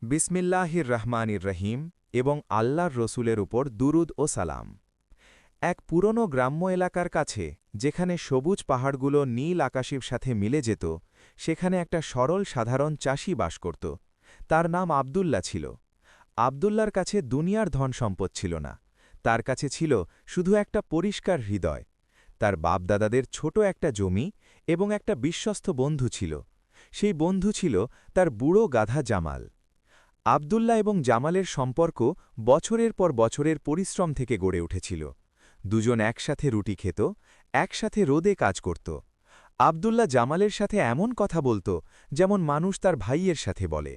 বিসমিল্লাহির রহমানির রহিম এবং আল্লাহর রসুলের উপর দুরুদ ও সালাম। এক পুরনো গ্রাম্য এলাকার কাছে, যেখানে সবুজ পাহাড়গুলো নীল আকাশের সাথে মিলে যেত, সেখানে একটা সরল সাধারণ চাষি বাস করত। তার নাম আবদুল্লাহ ছিল। আবদুল্লার কাছে দুনিয়ার ধন সম্পদ ছিল না। তার কাছে ছিল শুধু একটা পরিষ্কার হৃদয়। তার বাপদাদাদের ছোট একটা জমি এবং একটা বিশ্বস্ত বন্ধু ছিল। সেই বন্ধু ছিল তার বুড়ো গাধা জামাল। আবদুল্লাহ এবং জামালের সম্পর্ক বছরের পর বছরের পরিশ্রম থেকে গড়ে উঠেছিল। দুজন একসাথে রুটি খেত, একসাথে রোদে কাজ করত। আবদুল্লাহ জামালের সাথে এমন কথা বলত যেমন মানুষ তার ভাইয়ের সাথে বলে।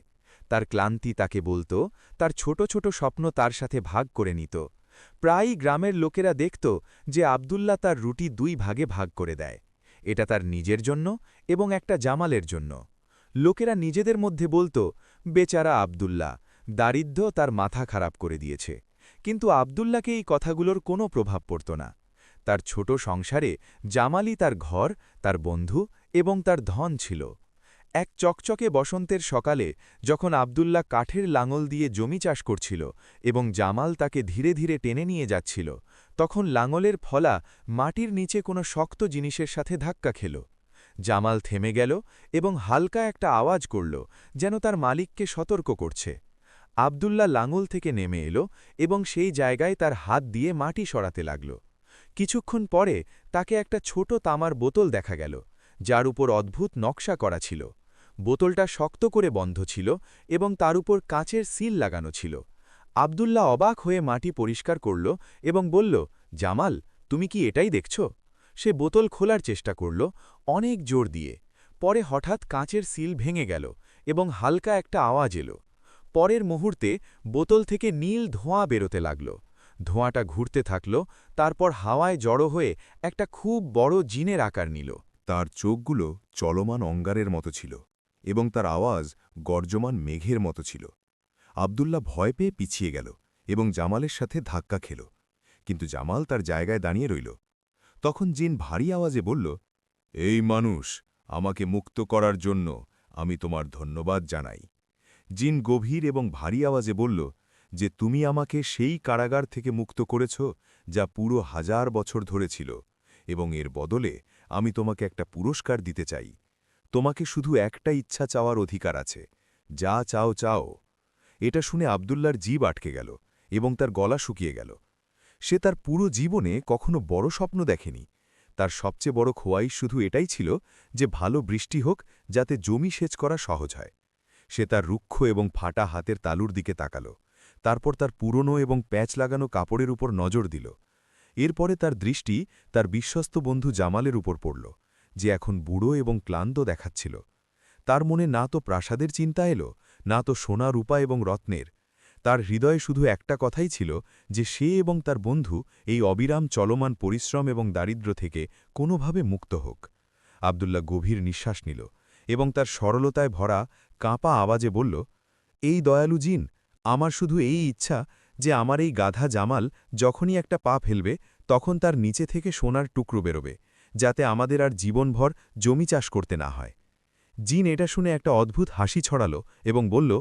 তার ক্লান্তি তাকে বলত, তার ছোট ছোট স্বপ্ন তার সাথে ভাগ করে নিত। প্রায়ই গ্রামের লোকেরা দেখত যে আবদুল্লাহ তার রুটি দুই ভাগে ভাগ করে দেয়। এটা তার নিজের জন্য এবং একটা জামালের জন্য। লোকেরা নিজেদের মধ্যে বলত, বেচারা আবদুল্লাহ, দারিদ্র্য তার মাথা খারাপ করে দিয়েছে। কিন্তু আবদুল্লাহকে এই কথাগুলোর কোনো প্রভাব পড়ত না। তার ছোট সংসারে জামালই তার ঘর, তার বন্ধু এবং তার ধন ছিল। এক চকচকে বসন্তের সকালে, যখন আবদুল্লাহ কাঠের লাঙল দিয়ে জমি চাষ করছিল এবং জামাল তাকে ধীরে ধীরে টেনে নিয়ে যাচ্ছিল, তখন লাঙলের ফলা মাটির নিচে কোনো শক্ত জিনিসের সাথে ধাক্কা খেল। জামাল থেমে গেল এবং হালকা একটা আওয়াজ করল, যেন তার মালিককে সতর্ক করছে। আবদুল্লাহ লাঙল থেকে নেমে এলো এবং সেই জায়গায় তার হাত দিয়ে মাটি সরাতে লাগল। কিছুক্ষণ পরে তাকে একটা ছোট তামার বোতল দেখা গেল, যার উপর অদ্ভুত নকশা করা ছিল। বোতলটা শক্ত করে বন্ধ ছিল এবং তার উপর কাঁচের সিল লাগানো ছিল। আবদুল্লাহ অবাক হয়ে মাটি পরিষ্কার করল এবং বলল, জামাল, তুমি কি এটাই দেখছ? সে বোতল খোলার চেষ্টা করল, অনেক জোর দিয়ে। পরে হঠাৎ কাঁচের সিল ভেঙে গেল এবং হালকা একটা আওয়াজ এলো। পরের মুহূর্তে বোতল থেকে নীল ধোঁয়া বেরোতে লাগল। ধোঁয়াটা ঘুরতে থাকল, তারপর হাওয়ায় জড়ো হয়ে একটা খুব বড় জিনের আকার নিল। তার চোখগুলো চলমান অঙ্গারের মতো ছিল এবং তার আওয়াজ গর্জমান মেঘের মতো ছিল। আবদুল্লাহ ভয় পেয়ে পিছিয়ে গেল এবং জামালের সাথে ধাক্কা খেল, কিন্তু জামাল তার জায়গায় দাঁড়িয়ে রইল। তখন জিন ভারী আওয়াজে বলল, এই মানুষ, আমাকে মুক্ত করার জন্য আমি তোমার ধন্যবাদ জানাই। জিন গভীর এবং ভারী আওয়াজে বলল যে তুমি আমাকে সেই কারাগার থেকে মুক্ত করেছ যা পুরো 1000 বছর ধরে ছিল, এবং এর বদলে আমি তোমাকে একটা পুরস্কার দিতে চাই। তোমাকে শুধু একটা ইচ্ছা চাওয়ার অধিকার আছে, যা চাও চাও। এটা শুনে আবদুল্লার জিভ আটকে গেল এবং তার গলা শুকিয়ে গেল। সে তার পুরো জীবনে কখনো বড় স্বপ্ন দেখেনি। তার সবচেয়ে বড় খোয়াইশ শুধু এটাই ছিল যে ভালো বৃষ্টি হোক, যাতে জমি সেচ করা সহজ হয়। সে তার রুক্ষ এবং ফাটা হাতের তালুর দিকে তাকাল, তারপর তার পুরনো এবং প্যাচ লাগানো কাপড়ের উপর নজর দিল। এরপরে তার দৃষ্টি তার বিশ্বস্ত বন্ধু জামালের উপর পড়ল, যে এখন বুড়ো এবং ক্লান্ত দেখাচ্ছিল। তার মনে না তো প্রাসাদের চিন্তা এলো, না তো সোনা রূপা এবং রত্নের। তার হৃদয়ে শুধু একটা কথাই ছিল, যে সে এবং তার বন্ধু এই অবিরাম চলমান পরিশ্রম এবং দারিদ্র্য থেকে কোনোভাবে মুক্ত হোক। আবদুল্লাহ গভীর নিঃশ্বাস নিল এবং তার সরলতায় ভরা কাঁপা আওয়াজে বলল, এই দয়ালু জিন, আমার শুধু এই ইচ্ছা যে আমার এই গাধা জামাল যখনই একটা পা ফেলবে, তখন তার নিচে থেকে সোনার টুকরো বেরোবে, যাতে আমাদের আর জীবনভর জমি চাষ করতে না হয়। জিন এটা শুনে একটা অদ্ভুত হাসি ছড়াল এবং বলল,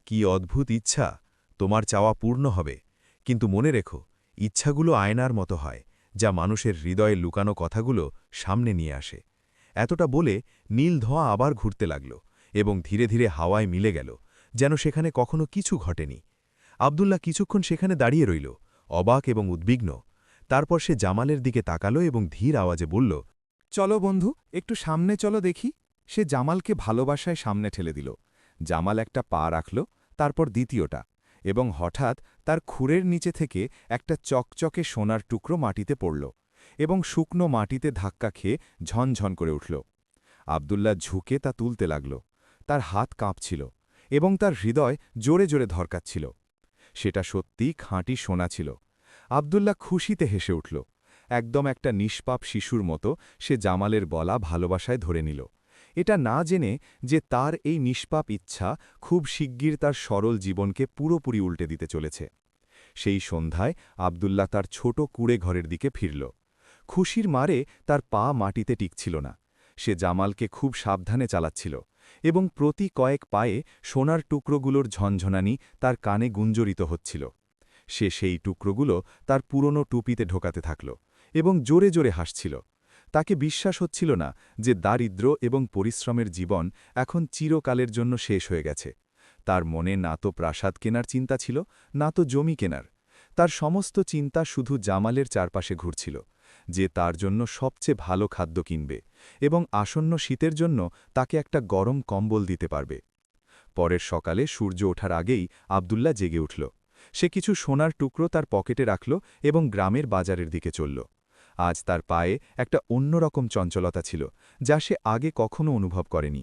কি অদ্ভুত ইচ্ছা, তোমার চাওয়া পূর্ণ হবে। কিন্তু মনে রেখো, ইচ্ছাগুলো আয়নার মতো হয়, যা মানুষের হৃদয়ে লুকানো কথাগুলো সামনে নিয়ে আসে। এতটা বলে নীল ধোঁয়া আবার ঘুরতে লাগল এবং ধীরে ধীরে হাওয়ায় মিলে গেল, যেন সেখানে কখনো কিছু ঘটেনি। আবদুল্লাহ কিছুক্ষণ সেখানে দাঁড়িয়ে রইল, অবাক এবং উদ্বিগ্ন। তারপর সে জামালের দিকে তাকালো এবং ধীর আওয়াজে বলল, চলো বন্ধু, একটু সামনে চলো দেখি। সে জামালকে ভালোবাসায় সামনে ঠেলে দিল। জামাল একটা পা রাখল, তারপর দ্বিতীয়টা, এবং হঠাৎ তার খুরের নিচে থেকে একটা চকচকে সোনার টুকরো মাটিতে পড়ল এবং শুকনো মাটিতে ধাক্কা খেয়ে ঝনঝন করে উঠল। আবদুল্লাহ ঝুঁকে তা তুলতে লাগল। তার হাত কাঁপছিল এবং তার হৃদয় জোরে জোরে ধরকাচ্ছিল। সেটা সত্যি খাঁটি সোনা ছিল। আবদুল্লাহ খুশিতে হেসে উঠল। একদম একটা নিষ্পাপ শিশুর মতো সে জামালের বলা ভালোবাসায় ধরে নিল, এটা না জেনে যে তার এই নিষ্পাপ ইচ্ছা খুব শিগগির তার সরল জীবনকে পুরোপুরি উল্টে দিতে চলেছে। সেই সন্ধ্যায় আবদুল্লাহ তার ছোট কুঁড়ে ঘরের দিকে ফিরল। খুশির মারে তার পা মাটিতে টিকছিল না। সে জামালকে খুব সাবধানে চালাচ্ছিল এবং প্রতি কয়েক পায়ে সোনার টুকরোগুলোর ঝনঝনানি তার কানে গুঞ্জরিত হচ্ছিল। সে সেই টুকরোগুলো তার পুরনো টুপিতে ঢোকাতে থাকল এবং জোরে জোরে হাসছিল। তাকে বিশ্বাস হচ্ছিল না যে দারিদ্র্য এবং পরিশ্রমের জীবন এখন চিরকালের জন্য শেষ হয়ে গেছে। তার মনে না তো প্রাসাদ কেনার চিন্তা ছিল, না তো জমি কেনার। তার সমস্ত চিন্তা শুধু জামালের চারপাশে ঘুরছিল, যে তার জন্য সবচেয়ে ভালো খাদ্য কিনবে এবং আসন্ন শীতের জন্য তাকে একটা গরম কম্বল দিতে পারবে। পরের সকালে সূর্য ওঠার আগেই আব্দুল্লাহ জেগে উঠল। সে কিছু সোনার টুকরো তার পকেটে রাখল এবং গ্রামের বাজারের দিকে চলল। আজ তার পায়ে একটা অন্যরকম চঞ্চলতা ছিল, যা সে আগে কখনো অনুভব করেনি।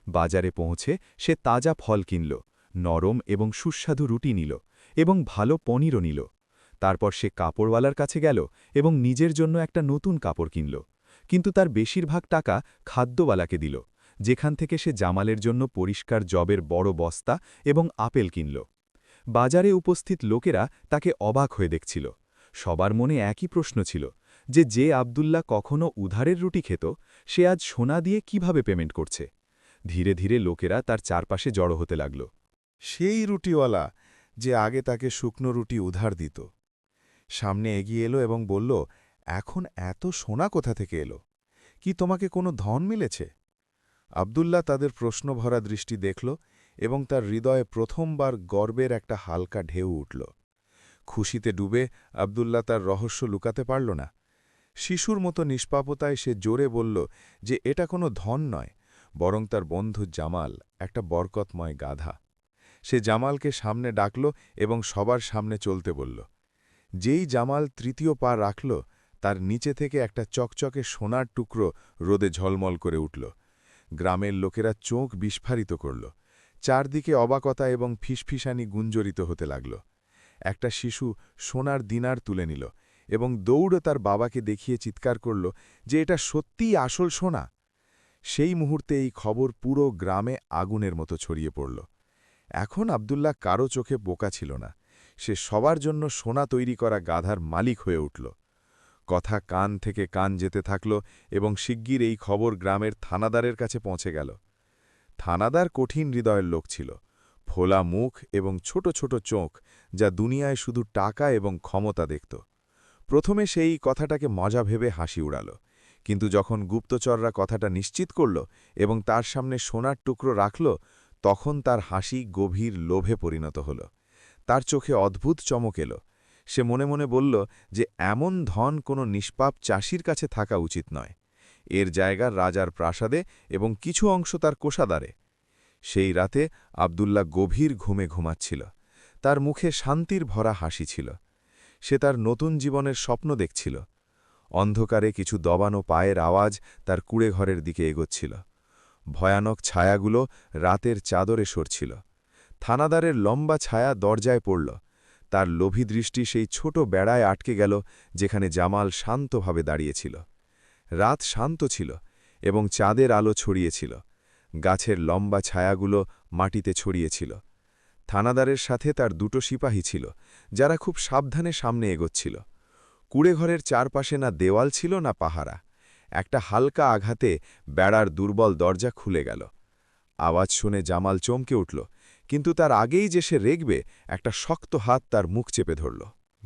বাজারে পৌঁছে সে তাজা ফল কিনল, নরম এবং সুস্বাদু রুটি নিল এবং ভালো পনিরও নিল। তারপর সে কাপড়ওয়ালার কাছে গেল এবং নিজের জন্য একটা নতুন কাপড় কিনল, কিন্তু তার বেশিরভাগ টাকা খাদ্যওয়ালাকে দিল, যেখান থেকে সে জামালের জন্য পরিষ্কার জবের বড় বস্তা এবং আপেল কিনল। বাজারে উপস্থিত লোকেরা তাকে অবাক হয়ে দেখছিল। সবার মনে একই প্রশ্ন ছিল যে আব্দুল্লাহ কখনো উধারের রুটি খেত, সে আজ সোনা দিয়ে কিভাবে পেমেন্ট করছে। ধীরে ধীরে লোকেরা তার চারপাশে জড়ো হতে লাগল। সেই রুটিওয়ালা যে আগে তাকে শুকনো রুটি উধার দিত সামনে এগিয়ে এলো এবং বলল, এখন এত সোনা কোথা থেকে এলো? কি তোমাকে কোনো ধন মিলেছে? আব্দুল্লাহ তাদের প্রশ্নভরা দৃষ্টি দেখল এবং তার হৃদয়ে প্রথমবার গর্বের একটা হালকা ঢেউ উঠল। খুশিতে ডুবে আব্দুল্লাহ তার রহস্য লুকাতে পারল না। শিশুর মতো নিষ্পাপতায় সে জোরে বলল যে এটা কোনো ধন নয়, বরং তার বন্ধু জামাল একটা বরকতময় গাধা। সে জামালকে সামনে ডাকল এবং সবার সামনে চলতে বলল। যেই জামাল তৃতীয় পা রাখল, তার নিচে থেকে একটা চকচকে সোনার টুকরো রোদে ঝলমল করে উঠল। গ্রামের লোকেরা চোখ বিস্ফারিত করল। চারদিকে অবাকতা এবং ফিসফিসানি গুঞ্জরিত হতে লাগল। একটা শিশু সোনার দিনার তুলে নিল এবং দৌড়ে তার বাবাকে দেখিয়ে চিৎকার করল যে এটা সত্যিই আসল সোনা। সেই মুহূর্তে এই খবর পুরো গ্রামে আগুনের মতো ছড়িয়ে পড়ল। এখন আব্দুল্লাহ কারো চোখে বোকা ছিল না। সে সবার জন্য সোনা তৈরি করা গাধার মালিক হয়ে উঠল। কথা কান থেকে কান যেতে থাকল এবং শিগগির এই খবর গ্রামের থানাদারের কাছে পৌঁছে গেল। থানাদার কঠিন হৃদয়ের লোক ছিল, ফোলা মুখ এবং ছোট ছোট চোখ, যা দুনিয়ায় শুধু টাকা এবং ক্ষমতা দেখত। প্রথমে সেই কথাটাকে মজা ভেবে হাসি উড়াল, কিন্তু যখন গুপ্তচররা কথাটা নিশ্চিত করল এবং তার সামনে সোনার টুকরো রাখল, তখন তার হাসি গভীর লোভে পরিণত হল। তার চোখে অদ্ভুত চমক এলো। সে মনে মনে বলল যে এমন ধন কোনো নিষ্পাপ চাষির কাছে থাকা উচিত নয়। এর জায়গা রাজার প্রাসাদে এবং কিছু অংশ তার কোষাদারে। সেই রাতে আব্দুল্লাহ গভীর ঘুমে ঘুমাচ্ছিল। তার মুখে শান্তির ভরা হাসি ছিল। সে তার নতুন জীবনের স্বপ্ন দেখছিল। অন্ধকারে কিছু দবানো পায়ের আওয়াজ তার কুঁড়েঘরের দিকে এগোচ্ছিল। ভয়ানক ছায়াগুলো রাতের চাদরে সরছিল। থানাদারের লম্বা ছায়া দরজায় পড়ল। তার লোভী দৃষ্টি সেই ছোট বেড়ায় আটকে গেল, যেখানে জামাল শান্তভাবে দাঁড়িয়েছিল। রাত শান্ত ছিল এবং চাঁদের আলো ছড়িয়েছিল। গাছের লম্বা ছায়াগুলো মাটিতে ছড়িয়েছিল। থানাদারের সাথে তার দুটো সিপাহী ছিল, যারা খুব সাবধানে সামনে এগোচ্ছিল। কুঁড়েঘরের চারপাশে না দেওয়াল ছিল না পাহারা। একটা হালকা আঘাতে বেড়ার দুর্বল দরজা খুলে গেল। আওয়াজ শুনে জামাল চমকে উঠল, কিন্তু তার আগেই যে সে রেগবে, একটা শক্ত হাত তার মুখ চেপে ধরল।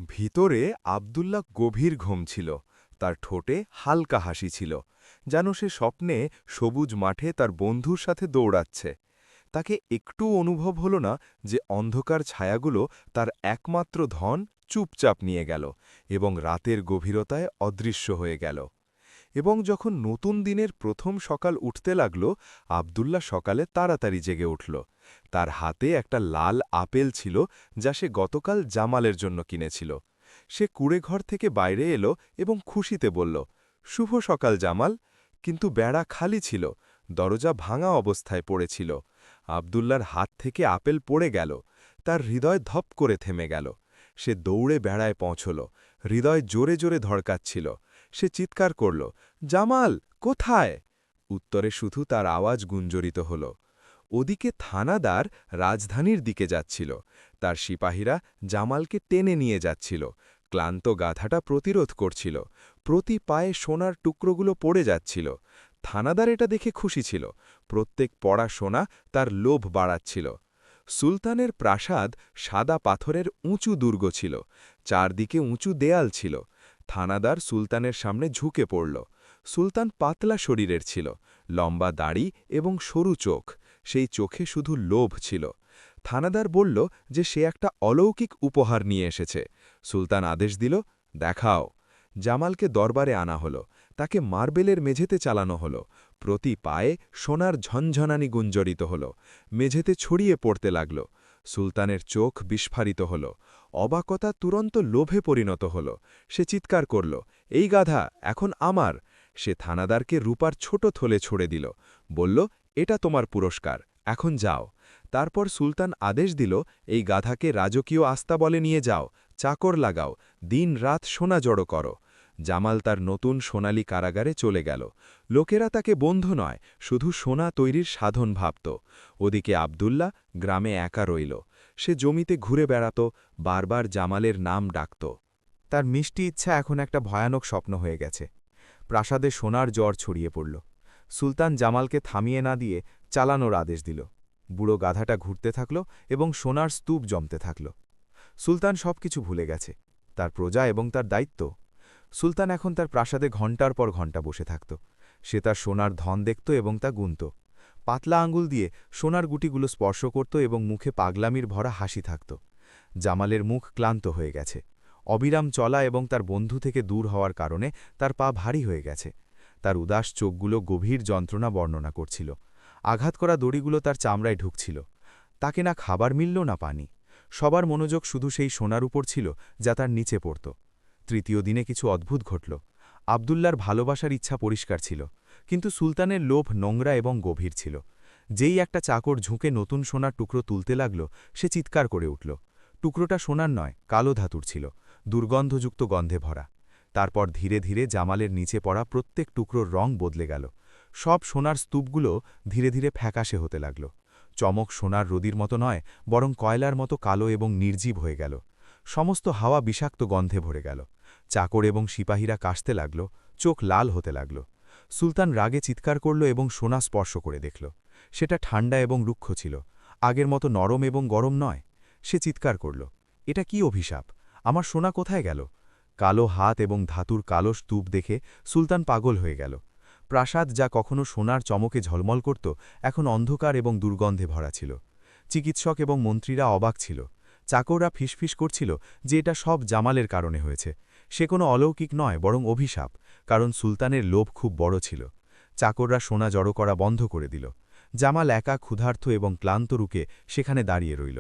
ভিতরে আব্দুল্লাহ গভীর ঘুম ছিল। তার ঠোঁটে হালকা হাসি ছিল, যেন সে স্বপ্নে সবুজ মাঠে তার বন্ধুর সাথে দৌড়াচ্ছে। তাকে একটু অনুভব হল না যে অন্ধকার ছায়াগুলো তার একমাত্র ধন চুপচাপ নিয়ে গেল এবং রাতের গভীরতায় অদৃশ্য হয়ে গেল। এবং যখন নতুন দিনের প্রথম সকাল উঠতে লাগল, আব্দুল্লাহ সকালে তাড়াতাড়ি জেগে উঠল। তার হাতে একটা লাল আপেল ছিল, যা সে গতকাল জামালের জন্য কিনেছিল। সে কুঁড়েঘর থেকে বাইরে এলো এবং খুশিতে বলল, শুভ সকাল জামাল। কিন্তু বেড়া খালি ছিল, দরজা ভাঙা অবস্থায় পড়েছিল। আব্দুল্লাহর হাত থেকে আপেল পড়ে গেল। তার হৃদয় ধপ করে থেমে গেল। সে দৌড়ে বেড়ায় পৌঁছল। হৃদয় জোরে জোরে ধড়কাচ্ছিল। সে চিৎকার করল, জামাল, কোথায়? উত্তরে শুধু তার আওয়াজ গুঞ্জরিত হল। ওদিকে থানাদার রাজধানীর দিকে যাচ্ছিল। তার সিপাহীরা জামালকে টেনে নিয়ে যাচ্ছিল। ক্লান্ত গাধাটা প্রতিরোধ করছিল। প্রতি পায়ে সোনার টুকরোগুলো পড়ে যাচ্ছিল। থানাদার এটা দেখে খুশি ছিল। প্রত্যেক পড়া সোনা তার লোভ বাড়াচ্ছিল। সুলতানের প্রাসাদ সাদা পাথরের উঁচু দুর্গ ছিল, চারদিকে উঁচু দেয়াল ছিল। থানাদার সুলতানের সামনে ঝুঁকে পড়ল। সুলতান পাতলা শরীরের ছিল, লম্বা দাড়ি এবং সরু চোখ, সেই চোখে শুধু লোভ ছিল। থানাদার বলল যে সে একটা অলৌকিক উপহার নিয়ে এসেছে। সুলতান আদেশ দিল, দেখাও। জামালকে দরবারে আনা হলো, তাকে মার্বেলের মেঝেতে চালানো হলো। প্রতি পায়ে সোনার ঝনঝনানি গুঞ্জরিত হল, মেঝেতে ছড়িয়ে পড়তে লাগল। সুলতানের চোখ বিস্ফারিত হল, অবাকতা তুরন্ত লোভে পরিণত হল। সে চিৎকার করল, এই গাধা এখন আমার। সে থানাদারকে রূপার ছোট থলে ছড়ে দিল, বলল, এটা তোমার পুরস্কার, এখন যাও। তারপর সুলতান আদেশ দিল, এই গাধাকে রাজকীয় আস্তাবলে নিয়ে যাও, চাকর লাগাও, দিন রাত সোনা জড়ো করো। জামাল তার নতুন সোনালী কারাগারে চলে গেল। লোকেরা তাকে বন্ধু নয়, শুধু সোনা তৈরির সাধন ভাবত। ওদিকে আবদুল্লাহ গ্রামে একা রইল। সে জমিতে ঘুরে বেড়াত, বারবার জামালের নাম ডাকত। তার মিষ্টি ইচ্ছা এখন একটা ভয়ানক স্বপ্ন হয়ে গেছে। প্রাসাদে সোনার জ্বর ছড়িয়ে পড়ল। সুলতান জামালকে থামিয়ে না দিয়ে চালানোর আদেশ দিল। বুড়ো গাধাটা ঘুরতে থাকল এবং সোনার স্তূপ জমতে থাকল। সুলতান সবকিছু ভুলে গেছে, তার প্রজা এবং তার দায়িত্ব। সুলতান এখন তার প্রাসাদে ঘণ্টার পর ঘণ্টা বসে থাকত। সে তার সোনার ধন দেখত এবং তা গুনত। পাতলা আঙ্গুল দিয়ে সোনার গুটিগুলো স্পর্শ করত এবং মুখে পাগলামির ভরা হাসি থাকত। জামালের মুখ ক্লান্ত হয়ে গেছে। অবিরাম চলা এবং তার বন্ধু থেকে দূর হওয়ার কারণে তার পা ভারী হয়ে গেছে। তার উদাস চোখগুলো গভীর যন্ত্রণা বর্ণনা করছিল। আঘাত করা দড়িগুলো তার চামড়ায় ঢুকছিল। তাকে না খাবার মিলল না পানি। সবার মনোযোগ শুধু সেই সোনার উপর ছিল যা তার নিচে পড়ত। তৃতীয় দিনে কিছু অদ্ভুত ঘটল। আবদুল্লার ভালোবাসার ইচ্ছা পরিষ্কার ছিল, কিন্তু সুলতানের লোভ নোংরা এবং গভীর ছিল। যেই একটা চাকর ঝুঁকে নতুন সোনার টুকরো তুলতে লাগল, সে চিৎকার করে উঠল। টুকরোটা সোনার নয়, কালো ধাতুর ছিল, দুর্গন্ধযুক্ত গন্ধে ভরা। তারপর ধীরে ধীরে জামালের নিচে পড়া প্রত্যেক টুকরোর রং বদলে গেল। সব সোনার স্তূপগুলো ধীরে ধীরে ফ্যাকাশে হতে লাগল। চমক সোনার রদির মতো নয়, বরং কয়লার মতো কালো এবং নির্জীব হয়ে গেল। সমস্ত হাওয়া বিষাক্ত গন্ধে ভরে গেল। চাকর এবং সিপাহীরা কাশতে লাগল, চোখ লাল হতে লাগল। সুলতান রাগে চিৎকার করল এবং সোনা স্পর্শ করে দেখল। সেটা ঠান্ডা এবং রুক্ষ ছিল, আগের মতো নরম এবং গরম নয়। সে চিৎকার করল, এটা কি অভিশাপ? আমার সোনা কোথায় গেল? কালো হাত এবং ধাতুর কালো স্তূপ দেখে সুলতান পাগল হয়ে গেল। প্রাসাদ যা কখনো সোনার চমকে ঝলমল করত, এখন অন্ধকার এবং দুর্গন্ধে ভরা ছিল। চিকিৎসক এবং মন্ত্রীরা অবাক ছিল। চাকররা ফিসফিস করছিল যে এটা সব জামালের কারণে হয়েছে। সে কোনো অলৌকিক নয়, বরং অভিশাপ, কারণ সুলতানের লোভ খুব বড় ছিল। চাকররা সোনা জড়ো করা বন্ধ করে দিল। জামাল একা, ক্ষুধার্ত এবং ক্লান্ত রুকে সেখানে দাঁড়িয়ে রইল।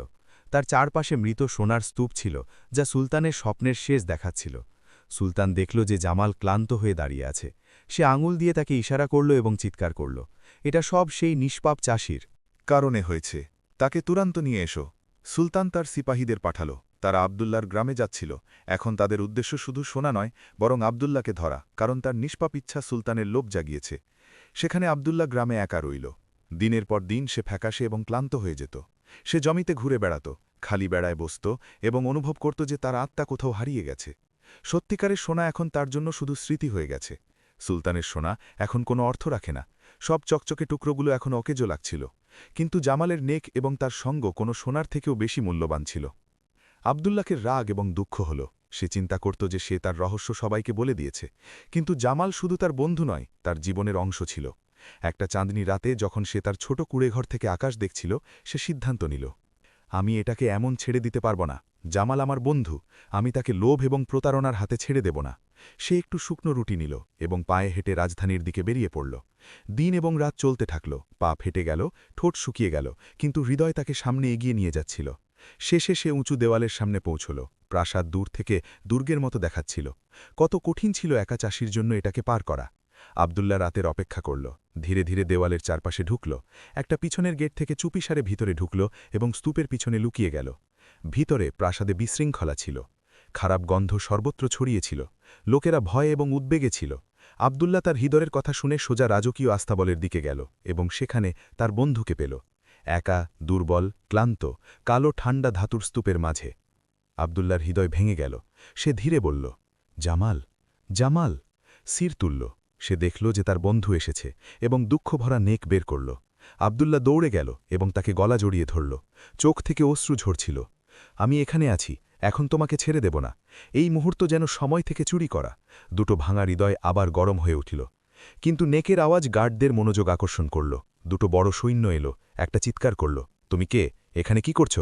তার চারপাশে মৃত সোনার স্তূপ ছিল, যা সুলতানের স্বপ্নের শেষ দেখাচ্ছিল। সুলতান দেখল যে জামাল ক্লান্ত হয়ে দাঁড়িয়ে আছে। সে আঙুল দিয়ে তাকে ইশারা করল এবং চিৎকার করল, এটা সব সেই নিষ্পাপ চাষির কারণে হয়েছে, তাকে তুরন্ত নিয়ে এসো। সুলতান তার সিপাহীদের পাঠালো। তারা আবদুল্লার গ্রামে যাচ্ছিল। এখন তাদের উদ্দেশ্য শুধু সোনা নয়, বরং আবদুল্লাকে ধরা, কারণ তার নিষ্পাপ ইচ্ছা সুলতানের লোভ জাগিয়েছে। সেখানে আবদুল্লা গ্রামে একা রইল। দিনের পর দিন সে ফ্যাকাশে এবং ক্লান্ত হয়ে যেত। সে জমিতে ঘুরে বেড়াত, খালি বেড়ায় বসত এবং অনুভব করত যে তার আত্মা কোথাও হারিয়ে গেছে। সত্যিকারের সোনা এখন তার জন্য শুধু স্মৃতি হয়ে গেছে। সুলতানের সোনা এখন কোনো অর্থ রাখে না। সব চকচকে টুকরোগুলো এখন অকেজো লাগছিল। কিন্তু জামালের নেক এবং তার সঙ্গ কোনো সোনার থেকেও বেশি মূল্যবান ছিল। আবদুল্লাকে রাগ এবং দুঃখ হল। সে চিন্তা করত যে সে তার রহস্য সবাইকে বলে দিয়েছে। কিন্তু জামাল শুধু তার বন্ধু নয়, তার জীবনের অংশ ছিল। একটা চাঁদনি রাতে যখন সে তার ছোট কুড়েঘর থেকে আকাশ দেখছিল, সে সিদ্ধান্ত নিল, আমি এটাকে এমন ছেড়ে দিতে পারব না। জামাল আমার বন্ধু, আমি তাকে লোভ এবং প্রতারণার হাতে ছেড়ে দেব না। সে একটু শুকনো রুটি নিল এবং পায়ে হেঁটে রাজধানীর দিকে বেরিয়ে পড়ল। দিন এবং রাত চলতে থাকল। পা ফেটে গেল, ঠোঁট শুকিয়ে গেল, কিন্তু হৃদয় তাকে সামনে এগিয়ে নিয়ে যাচ্ছিল। শেষে সে উঁচু দেওয়ালের সামনে পৌঁছল। প্রাসাদ দূর থেকে দুর্গের মতো দেখাচ্ছিল। কত কঠিন ছিল একা চাষির জন্য এটাকে পার করা। আবদুল্লা রাতের অপেক্ষা করল। ধীরে ধীরে দেওয়ালের চারপাশে ঢুকল। একটা পিছনের গেট থেকে চুপিসারে ভিতরে ঢুকল এবং স্তূপের পিছনে লুকিয়ে গেল। ভিতরে প্রাসাদে বিশৃঙ্খলা ছিল। খারাপ গন্ধ সর্বত্র ছড়িয়েছিল। লোকেরা ভয় এবং উদ্বেগে ছিল। আবদুল্লা তার হৃদয়ের কথা শুনে সোজা রাজকীয় আস্তাবলের দিকে গেল এবং সেখানে তার বন্ধুকে পেল, একা, দুর্বল, ক্লান্ত, কালো ঠান্ডা ধাতুর স্তূপের মাঝে। আবদুল্লার হৃদয় ভেঙে গেল। সে ধীরে বলল, জামাল, জামাল। সির তুলল। সে দেখল যে তার বন্ধু এসেছে এবং দুঃখভরা নেক বের করল। আব্দুল্লাহ দৌড়ে গেল এবং তাকে গলা জড়িয়ে ধরল। চোখ থেকে অশ্রু ঝরছিল। আমি এখানে আছি, এখন তোমাকে ছেড়ে দেব না। এই মুহূর্ত যেন সময় থেকে চুরি করা। দুটো ভাঙা হৃদয় আবার গরম হয়ে উঠিল। কিন্তু নেকের আওয়াজ গার্ডদের মনোযোগ আকর্ষণ করল। দুটো বড় সৈন্য এলো, একটা চিৎকার করল, তুমি কে, এখানে কি করছো?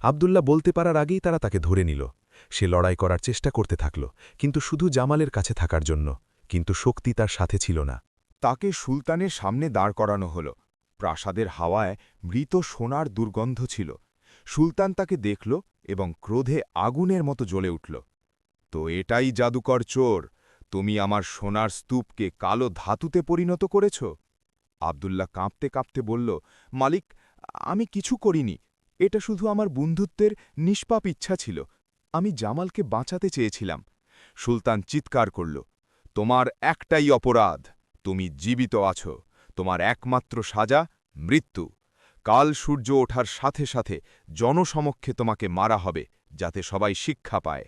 আব্দুল্লাহ বলতে পারার আগেই তারা তাকে ধরে নিল। সে লড়াই করার চেষ্টা করতে থাকল, কিন্তু শুধু জামালের কাছে থাকার জন্য। কিন্তু শক্তি তার সাথে ছিল না। তাকে সুলতানের সামনে দাঁড় করানো হল। প্রাসাদের হাওয়ায় মৃত সোনার দুর্গন্ধ ছিল। সুলতান তাকে দেখল এবং ক্রোধে আগুনের মতো জ্বলে উঠল। তো এটাই জাদুকর চোর, তুমি আমার সোনার স্তূপকে কালো ধাতুতে পরিণত করেছ? আব্দুল্লাহ কাঁপতে কাঁপতে বলল, মালিক, আমি কিছু করিনি। এটা শুধু আমার বন্ধুত্বের নিষ্পাপ ইচ্ছা ছিল। আমি জামালকে বাঁচাতে চেয়েছিলাম। সুলতান চিৎকার করল, তোমার একটাই অপরাধ, তুমি জীবিত আছো। তোমার একমাত্র সাজা মৃত্যু। কাল সূর্য ওঠার সাথে সাথে জনসমক্ষে তোমাকে মারা হবে, যাতে সবাই শিক্ষা পায়।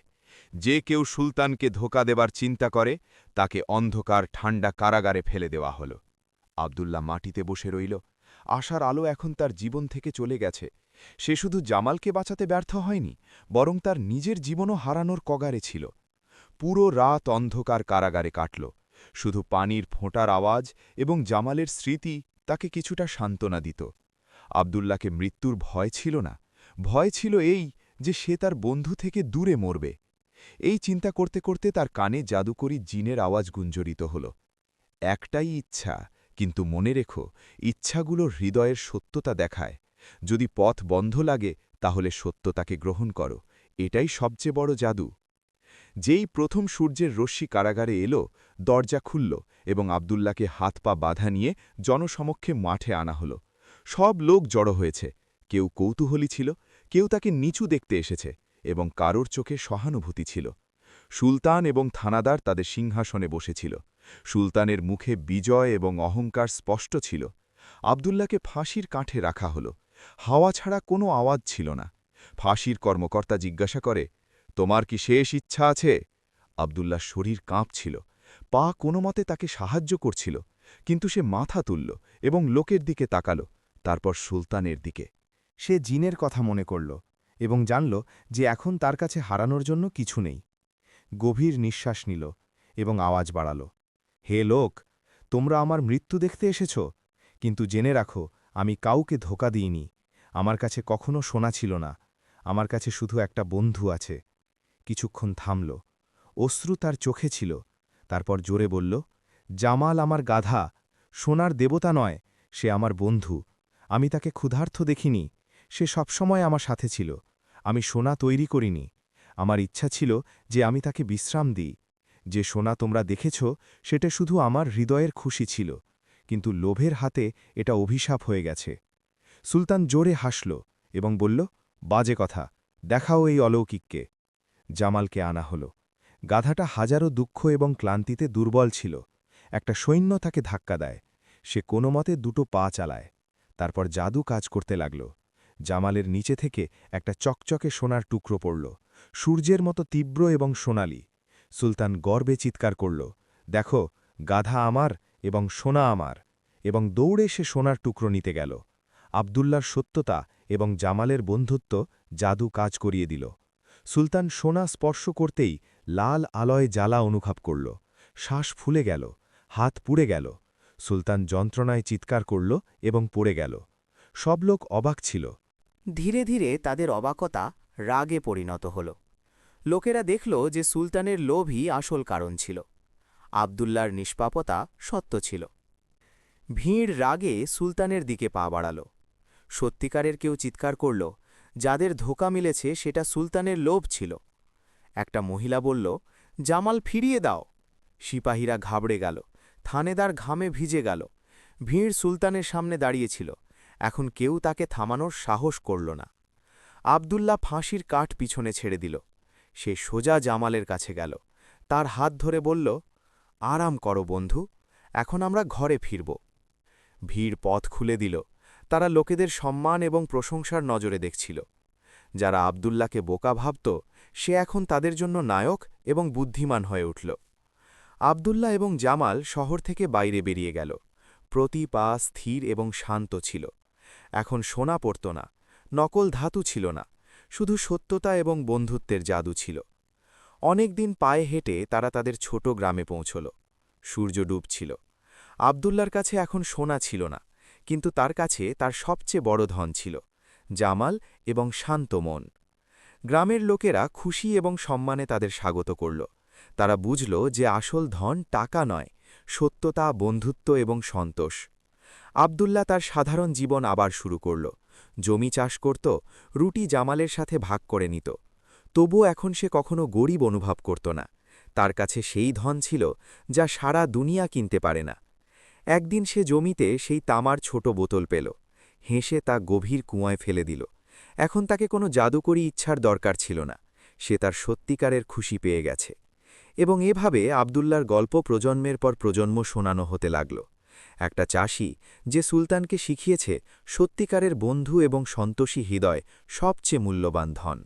যে কেউ সুলতানকে ধোঁকা দেবার চিন্তা করে তাকে অন্ধকার ঠান্ডা কারাগারে ফেলে দেওয়া হল। আব্দুল্লাহ মাটিতে বসে রইল। আশার আলো এখন তার জীবন থেকে চলে গেছে। সে শুধু জামালকে বাঁচাতে ব্যর্থ হয়নি, বরং তার নিজের জীবনও হারানোর কগারে ছিল। পুরো রাত অন্ধকার কারাগারে কাটল। শুধু পানির ফোঁটার আওয়াজ এবং জামালের স্মৃতি তাকে কিছুটা সান্ত্বনা দিত। আব্দুল্লাহকে মৃত্যুর ভয় ছিল না, ভয় ছিল এই যে সে তার বন্ধু থেকে দূরে মরবে। এই চিন্তা করতে করতে তার কানে জাদুকরী জিনের আওয়াজ গুঞ্জরিত হল। একটাই ইচ্ছা, কিন্তু মনে রেখো, ইচ্ছাগুলো হৃদয়ের সত্যতা দেখায়। যদি পথ বন্ধ লাগে তাহলে সত্যতাকে গ্রহণ করো, এটাই সবচেয়ে বড় জাদু। যেই প্রথম সূর্যের রশ্মি কারাগারে এলো, দরজা খুলল এবং আব্দুল্লাহকে হাত পা বাঁধা নিয়ে জনসমক্ষে মাঠে আনা হল। সব লোক জড়ো হয়েছে। কেউ কৌতূহলী ছিল, কেউ তাকে নিচু দেখতে এসেছে, এবং কারোর চোখে সহানুভূতি ছিল। সুলতান এবং থানাদার তাদের সিংহাসনে বসেছিল। সুলতানের মুখে বিজয় এবং অহংকার স্পষ্ট ছিল। আব্দুল্লাহকে ফাঁসির কাঠে রাখা হল। হাওয়া ছাড়া কোনো আওয়াজ ছিল না। ফাঁসির কর্মকর্তা জিজ্ঞাসা করে, তোমার কি শেষ ইচ্ছা আছে? আব্দুল্লাহর শরীর কাঁপছিল। পা কোনো মতে তাকে সাহায্য করছিল, কিন্তু সে মাথা তুলল এবং লোকের দিকে তাকাল, তারপর সুলতানের দিকে। সে জিনের কথা মনে করল এবং জানল যে এখন তার কাছে হারানোর জন্য কিছু নেই। গভীর নিঃশ্বাস নিল এবং আওয়াজ বাড়াল, হে লোক, তোমরা আমার মৃত্যু দেখতে এসেছ, কিন্তু জেনে রাখো, আমি কাউকে ধোঁকা দিইনি। আমার কাছে কখনো সোনা ছিল না, আমার কাছে শুধু একটা বন্ধু আছে। কিছুক্ষণ থামল। অশ্রু তার চোখে ছিল। তারপর জোরে বলল, জামাল আমার গাধা, সোনার দেবতা নয়, সে আমার বন্ধু। আমি তাকে ক্ষুধার্ত দেখিনি, সে সবসময় আমার সাথে ছিল। আমি সোনা তৈরি করিনি, আমার ইচ্ছা ছিল যে আমি তাকে বিশ্রাম দিই। যে সোনা তোমরা দেখেছ সেটা শুধু আমার হৃদয়ের খুশি ছিল, কিন্তু লোভের হাতে এটা অভিশাপ হয়ে গেছে। সুলতান জোরে হাসল এবং বলল, বাজে কথা, দেখাও এই অলৌকিককে। জামালকে আনা হল। গাধাটা হাজারো দুঃখ এবং ক্লান্তিতে দুর্বল ছিল। একটা সৈন্য তাকে ধাক্কা দেয়। সে কোনো মতে দুটো পা চালায়। তারপর জাদু কাজ করতে লাগল। জামালের নিচে থেকে একটা চকচকে সোনার টুকরো পড়ল, সূর্যের মতো তীব্র এবং সোনালি। সুলতান গর্বে চিৎকার করল, দেখো, গাধা আমার এবং সোনা আমার, এবং দৌড়ে সে সোনার টুকরো নিতে গেল। আব্দুল্লার সত্যতা এবং জামালের বন্ধুত্ব জাদু কাজ করিয়ে দিল। সুলতান সোনা স্পর্শ করতেই লাল আলয় জ্বালা অনুভব করল। শ্বাস ফুলে গেল, হাত পুড়ে গেল। সুলতান যন্ত্রণায় চিৎকার করল এবং পড়ে গেল। সব লোক অবাক ছিল। ধীরে ধীরে তাদের অবাকতা রাগে পরিণত হল। লোকেরা দেখল যে সুলতানের লোভই আসল কারণ ছিল। আব্দুল্লার নিষ্পাপতা সত্য ছিল। ভিড় রাগে সুলতানের দিকে পা বাড়াল। সত্যিকারের কেউ চিৎকার করল, যাদের ধোঁকা মিলেছে সেটা সুলতানের লোভ ছিল। একটা মহিলা বলল, জামাল ফিরিয়ে দাও। সিপাহীরা ঘাবড়ে গেল, থানেদার ঘামে ভিজে গেল। ভিড় সুলতানের সামনে দাঁড়িয়েছিল। এখন কেউ তাকে থামানোর সাহস করল না। আব্দুল্লাহ ফাঁসির কাঠ পিছনে ছেড়ে দিল। সে সোজা জামালের কাছে গেল, তার হাত ধরে বলল, আরাম করো বন্ধু, এখন আমরা ঘরে ফিরব। ভিড় পথ খুলে দিল। তারা লোকেদের সম্মান এবং প্রশংসার নজরে দেখছিল। যারা আব্দুল্লাহকে বোকা ভাবত, সে এখন তাদের জন্য নায়ক এবং বুদ্ধিমান হয়ে উঠল। আব্দুল্লাহ এবং জামাল শহর থেকে বাইরে বেরিয়ে গেল। প্রতি পা স্থির এবং শান্ত ছিল। এখন সোনা পড়ত না, নকল ধাতু ছিল না, শুধু সত্যতা এবং বন্ধুত্বের জাদু ছিল। অনেক দিন পায়ে হেঁটে তারা তাদের ছোট গ্রামে পৌঁছল। সূর্য ডুবছিল। আবদুল্লার কাছে এখন সোনা ছিল না, কিন্তু তার কাছে তার সবচেয়ে বড় ধন ছিল, জামাল এবং শান্ত মন। গ্রামের লোকেরা খুশি এবং সম্মানে তাদের স্বাগত করল। তারা বুঝল যে আসল ধন টাকা নয়, সত্যতা, বন্ধুত্ব এবং সন্তোষ। আবদুল্লাহ তার সাধারণ জীবন আবার শুরু করল। জমি চাষ করত, রুটি জামালের সাথে ভাগ করে নিত। তবুও এখন সে কখনো গরিব অনুভব করত না। তার কাছে সেই ধন ছিল যা সারা দুনিয়া কিনতে পারে না। একদিন সে জমিতে সেই তামার ছোট বোতল পেল। হেসে তা গভীর কুয়ায় ফেলে দিল। এখন তাকে কোনো জাদুকরী ইচ্ছার দরকার ছিল না। সে তার সত্যিকারের খুশি পেয়ে গেছে। এবং এভাবে আবদুল্লার গল্প প্রজন্মের পর প্রজন্ম শোনানো হতে লাগল। একটা চাষি যে সুলতানকে শিখিয়েছে সত্যিকারের বন্ধু এবং সন্তোষী হৃদয় সবচেয়ে মূল্যবান ধন।